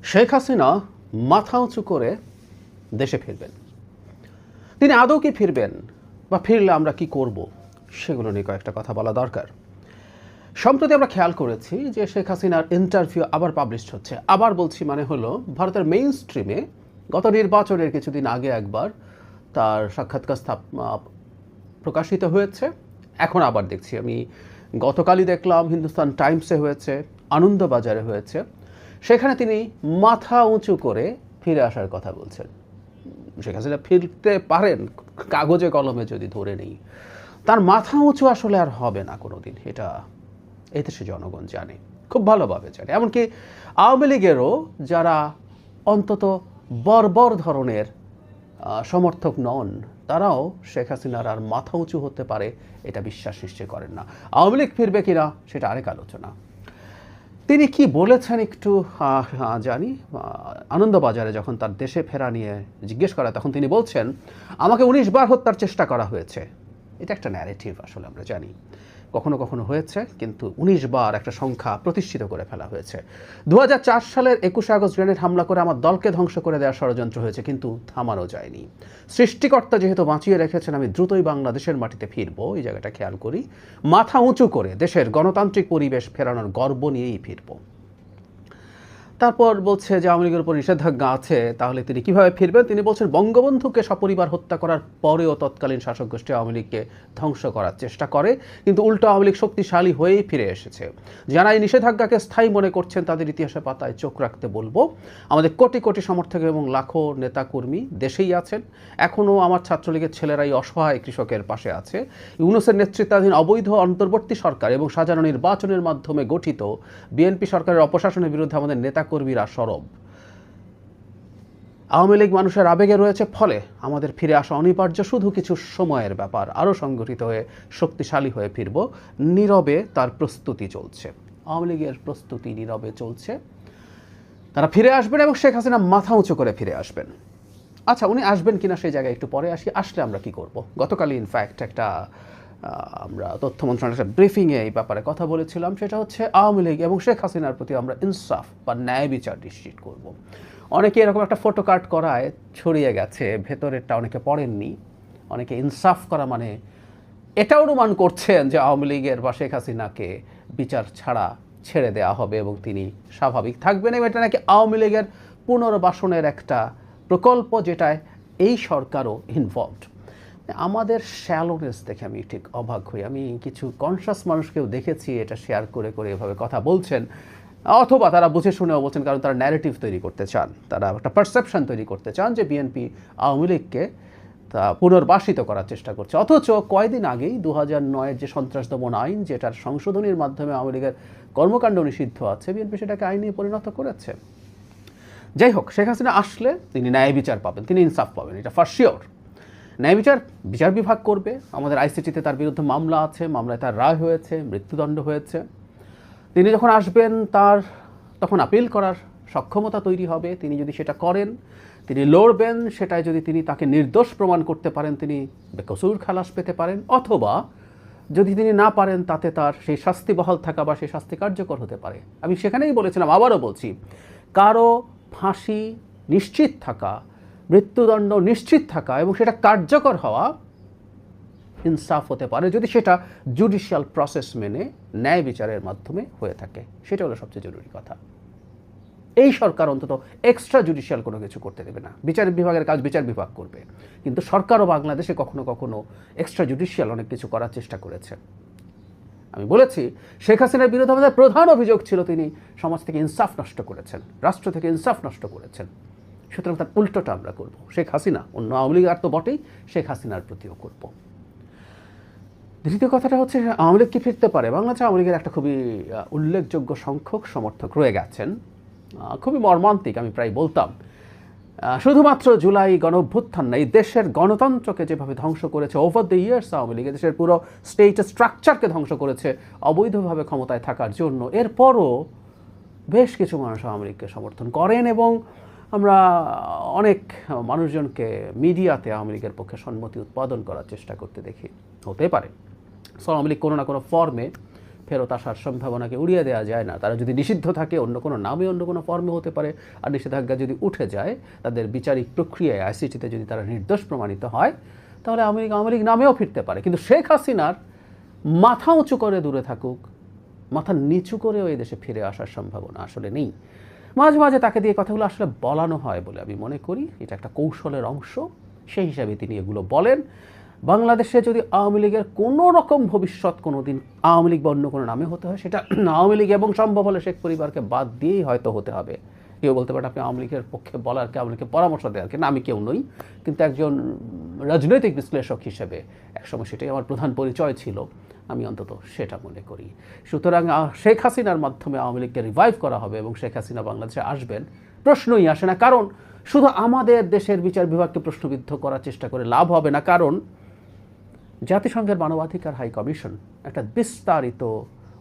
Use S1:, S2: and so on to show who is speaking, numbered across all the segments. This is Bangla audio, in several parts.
S1: শেখ হাসিনা মাথা উঁচু করে দেশে ফিরবেন। তিনি আদৌ কি ফিরবেন বা ফিরলে আমরা কি করব, সেগুলো নিয়ে কয়েকটা কথা বলা দরকার। সম্প্রতি আমরা খেয়াল করেছি যে শেখ হাসিনার ইন্টারভিউ আবার পাবলিশড হচ্ছে। আবার বলছি মানে হলো, ভারতের মেইন স্ট্রিমে গত নির্বাচনের কিছুদিন আগে একবার তার সাক্ষাৎকার প্রকাশিত হয়েছে। এখন আবার দেখছি, আমি গতকালই দেখলাম হিন্দুস্তান টাইমসে হয়েছে, আনন্দবাজারে হয়েছে। সেখানে তিনি মাথা উঁচু করে ফিরে আসার কথা বলছেন। শেখ হাসিনা ফিরতে পারেন কাগজে কলমে যদি ধরে নেই, তার মাথা উঁচু আসলে আর হবে না কোনো দিন। এটা এদেশে জনগণ জানে, খুব ভালোভাবে জানে। এমনকি আওয়ামী লীগেরও যারা অন্তত বর্বর ধরনের সমর্থক নন, তারাও শেখ হাসিনার আর মাথা উঁচু হতে পারে এটা বিশ্বাস নিশ্চয় করেন না। আওয়ামী লীগ ফিরবে কিনা সেটা আরেক আলোচনা। তিনি কি বলেছেন একটু জানি। আনন্দবাজারে যখন তার দেশে ফেরা নিয়ে জিজ্ঞেস করা, তখন তিনি বলছেন, আমাকে 19 বার হত্যার চেষ্টা করা হয়েছে। এটা একটা ন্যারেটিভ, আসলে আমরা জানি কখনো কখনো হয়েছে, কিন্তু 19 বার একটা সংখ্যা প্রতিষ্ঠিত করে ফেলা হয়েছে। 2004 সালের 21 আগস্ট গ্রেনেড হামলা করে আমার দলকে ধ্বংস করে দেওয়ার ষড়যন্ত্র হয়েছে, কিন্তু থামানো যায়নি। সৃষ্টিকর্তা যেহেতু বাঁচিয়ে রেখেছেন, আমি দ্রুতই বাংলাদেশের মাটিতে ফিরবো। এই জায়গাটা খেয়াল করি, মাথা উঁচু করে দেশের গণতান্ত্রিক পরিবেশ ফেরানোর গর্ব নিয়েই ফিরবো। তারপর বলছে যে আওয়ামী লীগের উপর নিষেধাজ্ঞা আছে, তাহলে তিনি কিভাবে ফিরবেন? তিনি বলছেন, বঙ্গবন্ধুকে সপরিবার হত্যা করার পরেও তৎকালীন শাসক গোষ্ঠী আওয়ামী লীগকে ধ্বংস করার চেষ্টা করে, কিন্তু উল্টো আওয়ামী লীগ শক্তিশালী হয়েই ফিরে এসেছে। যারা এই নিষেধাজ্ঞাকে স্থায়ী মনে করছেন, তাদের ইতিহাসের পাতায় চোখ রাখতে বলবো। আমাদের কোটি কোটি সমর্থক এবং লাখো নেতাকর্মী দেশেই আছেন। এখনও আমার ছাত্রলীগের ছেলেরাই অসহায় কৃষকের পাশে আছে। ইউনূসের নেতৃত্বাধীন অবৈধ অন্তর্বর্তী সরকার এবং সাজানো নির্বাচনের মাধ্যমে গঠিত বিএনপি সরকারের অপশাসনের বিরুদ্ধে আমাদের নেতাকর্মীরা সরব। আওয়ামী লীগ মানুষের আবেগে রয়েছে, ফলে আমাদের ফিরে আসা অনিবার্য, শুধু কিছু সময়ের ব্যাপার। আরও সংগঠিত হয়ে শক্তিশালী হয়ে ফিরব। নীরবে তার প্রস্তুতি চলছে। আওয়ামী লীগের প্রস্তুতি নীরবে চলছে, তারা ফিরে আসবেন এবং শেখ হাসিনা মাথা উঁচু করে ফিরে আসবেন। আচ্ছা, উনি আসবেন কিনা সেই জায়গায় একটু পরে আসি। আসলে আমরা কি করব? গতকালই ইনফ্যাক্ট একটা আমরা তথ্য মন্ত্রণালয়ের একটা ব্রিফিংয়ে এই ব্যাপারে কথা বলেছিলাম। সেটা হচ্ছে, আওয়ামী লীগ এবং শেখ হাসিনার প্রতি আমরা ইনসাফ বা ন্যায় বিচার নিশ্চিত করব। অনেকে এরকম একটা ফটো কার্ড করায় ছড়িয়ে গেছে, ভেতরেরটা অনেকে পড়েননি। অনেকে ইনসাফ করা মানে এটা অনুমান করছেন যে আওয়ামী লীগের বা শেখ হাসিনাকে বিচার ছাড়া ছেড়ে দেওয়া হবে এবং তিনি স্বাভাবিক থাকবেন, এবং এটা নাকি আওয়ামী লীগের পুনর্বাসনের একটা প্রকল্প, যেটায় এই সরকারও ইনভলভড। আমাদের শ্যালোনেস দেখে আমি ঠিক অবাক হই। আমি কিছু কনসাস মানুষকেও দেখেছি এটা শেয়ার করে করে এভাবে কথা বলছেন, অথবা তারা বুঝে শুনেও বলছেন, কারণ তারা ন্যারেটিভ তৈরি করতে চান, তারা একটা পারসেপশন তৈরি করতে চান যে বিএনপি আওয়ামী লীগকে তা পুনর্বাসিত করার চেষ্টা করছে। অথচ কয়েকদিন আগেই 2009-এর যে সন্ত্রাস দমন আইন, যেটার সংশোধনীর মাধ্যমে আওয়ামী লীগের কর্মকাণ্ড নিষিদ্ধ আছে, বিএনপি সেটাকে আইনে পরিণত করেছে। যাই হোক, শেখ হাসিনা আসলে তিনি ন্যায় বিচার পাবেন, তিনি ইনসাফ পাবেন, এটা ফর শিওর। ন্যায় বিচার বিচার বিভাগ করবে। আমাদের আইসিটিতে তার বিরুদ্ধে মামলা আছে, মামলায় তার রায় হয়েছে, মৃত্যুদণ্ড হয়েছে। তিনি যখন আসবেন, তার তখন আপিল করার সক্ষমতা তৈরি হবে। তিনি যদি সেটা করেন, তিনি লড়বেন। সেটাই যদি তিনি তাকে নির্দোষ প্রমাণ করতে পারেন, তিনি বেকসুর খালাস পেতে পারেন। অথবা যদি তিনি না পারেন, তাতে তার সেই শাস্তি বহাল থাকা বা সেই শাস্তি কার্যকর হতে পারে। আমি সেখানেই বলেছিলাম, আবারও বলছি, কারো ফাঁসি নিশ্চিত থাকা, মৃত্যুদণ্ড নিশ্চিত থাকা এবং সেটা কার্যকর হওয়া ইনসাফ হতে পারে যদি সেটা জুডিশিয়াল প্রসেস মেনে ন্যায় বিচারের মাধ্যমে হয়ে থাকে। সেটা হলো সবচেয়ে জরুরি কথা। এই সরকার অন্তত এক্সট্রা জুডিশিয়াল কোনো কিছু করতে দেবে না। বিচার বিভাগের কাজ বিচার বিভাগ করবে, কিন্তু সরকারও বাংলাদেশে কখনো কখনো এক্সট্রা জুডিশিয়াল অনেক কিছু করার চেষ্টা করেছে। আমি বলেছি, শেখ হাসিনার বিরুদ্ধে আমাদের প্রধান অভিযোগ ছিল তিনি সমাজ থেকে ইনসাফ নষ্ট করেছেন, রাষ্ট্র থেকে ইনসাফ নষ্ট করেছেন। সুতরাং তার উল্টোটা আমরা করব। শেখ হাসিনা, অন্য আওয়ামী লীগ আর তো বটেই, শেখ হাসিনার প্রতিও করব। দ্বিতীয় কথাটা হচ্ছে, আওয়ামী লীগ কি ফিরতে পারে? বাংলাদেশে আওয়ামী লীগের একটা খুবই উল্লেখযোগ্য সংখ্যক সমর্থক রয়ে গেছেন, খুবই মর্মান্তিক। আমি প্রায় বলতাম, শুধুমাত্র জুলাই গণঅভ্যুত্থান না, এই দেশের গণতন্ত্রকে যেভাবে ধ্বংস করেছে over the years Awami League, দেশের পুরো স্টেট স্ট্রাকচারকে ধ্বংস করেছে অবৈধভাবে ক্ষমতায় থাকার জন্য। এরপরও বেশ কিছু মানুষ আওয়ামী লীগকে সমর্থন করেন, এবং আমরা অনেক মানুষজনকে মিডিয়াতে আওয়ামী লীগের পক্ষে সম্মতি উৎপাদন করার চেষ্টা করতে দেখি। হতে পারে আওয়ামী লীগ কোনো না কোনো ফর্মে ফেরত আসার সম্ভাবনাকে উড়িয়ে দেওয়া যায় না। তারা যদি নিষিদ্ধ থাকে অন্য কোনো নামে অন্য কোনো ফর্মে হতে পারে, আর নিষেধাজ্ঞা যদি উঠে যায়, তাদের বিচারিক প্রক্রিয়ায় আইসিটিতে যদি তারা নির্দোষ প্রমাণিত হয়, তাহলে আওয়ামী লীগ নামেও ফিরতে পারে। কিন্তু শেখ হাসিনার মাথা উঁচু করে দূরে থাকুক, মাথা নিচু করেও এই দেশে ফিরে আসার সম্ভাবনা আসলে নেই। মাঝে মাঝে তাকে দিয়ে কথাগুলো আসলে বলানো হয় বলে আমি মনে করি, এটা একটা কৌশলের অংশ। সেই হিসাবে তিনি এগুলো বলেন। বাংলাদেশে যদি আওয়ামী লীগের কোনো রকম ভবিষ্যৎ কোনো দিন আওয়ামী লীগ বা অন্য কোনো নামে হতে হয়, সেটা আওয়ামী লীগ এবং সম্ভব হলে শেখ পরিবারকে বাদ দিয়েই হয়তো হতে হবে। কেউ বলতে পারে আপনি আওয়ামী লীগের পক্ষে বলার কে, আওয়ামী লীগকে পরামর্শ দেওয়ার কে, না আমি কেউ নই, কিন্তু একজন রাজনৈতিক বিশ্লেষক হিসেবে একসময় সেটাই আমার প্রধান পরিচয় ছিল, আমি অন্তত সেটা মনে করি। সুতরাং শেখ হাসিনার মাধ্যমে আওয়ামী লীগকে রিভাইভ করা হবে এবং শেখ হাসিনা বাংলাদেশে আসবেন প্রশ্নই আসে না। কারণ শুধু আমাদের দেশের বিচার বিভাগকে প্রশ্নবিদ্ধ করার চেষ্টা করে লাভ হবে না, কারণ জাতিসংঘের মানবাধিকার হাই কমিশন একটা বিস্তারিত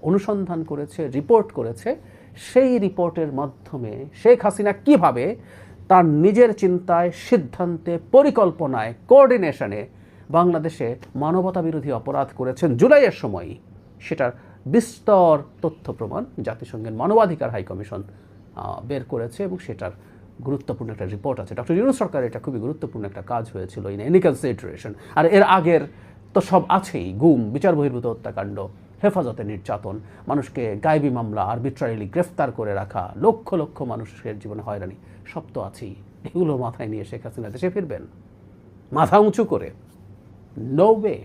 S1: অনুসন্ধান করেছে, রিপোর্ট করেছে। সেই রিপোর্টের মাধ্যমে শেখ হাসিনা কিভাবে তার নিজের চিন্তায়, সিদ্ধান্তে, পরিকল্পনায়, কোঅর্ডিনেশনে বাংলাদেশে মানবতা বিরোধী অপরাধ করেছেন জুলাইয়ের সময়ই, সেটার বিস্তর তথ্য প্রমাণ জাতিসংঘের মানবাধিকার হাই কমিশন বের করেছে এবং সেটার গুরুত্বপূর্ণ একটা রিপোর্ট আছে। ডক্টর ইউনূস সরকার এটা খুবই গুরুত্বপূর্ণ একটা কাজ হয়েছিল ইন এনি কনসিডারেশন। আর এর আগের তো সব আছেই, গুম, বিচার বহির্ভূত হত্যাকাণ্ড, হেফাজতে নির্যাতন, মানুষকে গায়েবী মামলা, আরবিট্রারিলি গ্রেফতার করে রাখা, লক্ষ লক্ষ মানুষের জীবনে হয়রানি, সব তো আছেই। এগুলো মাথায় নিয়ে শেখ হাসিনা দেশে ফিরবেন মাথা উঁচু করে? No way,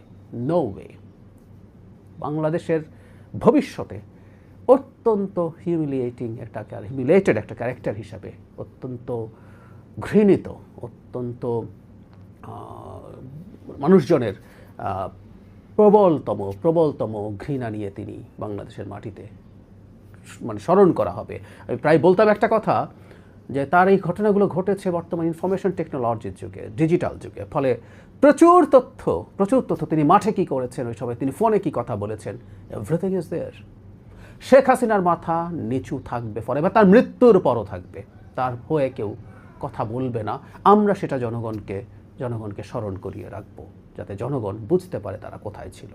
S1: no way. বাংলাদেশের ভবিষ্যতে অত্যন্ত হিউমিলিয়েটেড একটা ক্যারেক্টার হিসাবে, অত্যন্ত ঘৃণিত, অত্যন্ত মানুষজনের প্রবলতম ঘৃণা নিয়ে তিনি বাংলাদেশের মাটিতে স্মরণ করা হবে। আমি প্রায় বলতাম একটা কথা, যে তার এই ঘটনাগুলো ঘটেছে বর্তমান ইনফরমেশন টেকনোলজির যুগে, ডিজিটাল যুগে। ফলে প্রচুর তথ্য তিনি মাঠে কি করেছেন, ওই সময় তিনি ফোনে কি কথা বলেছেন, এভরিথিং ইজ দেয়ার। শেখ হাসিনার মাথা নিচু থাকবে ফলে, বা তার মৃত্যুর পরও থাকবে, তার হয়ে কেউ কথা বলবে না। আমরা সেটা জনগণকে স্মরণ করিয়ে রাখবো, যাতে জনগণ বুঝতে পারে তারা কোথায় ছিল।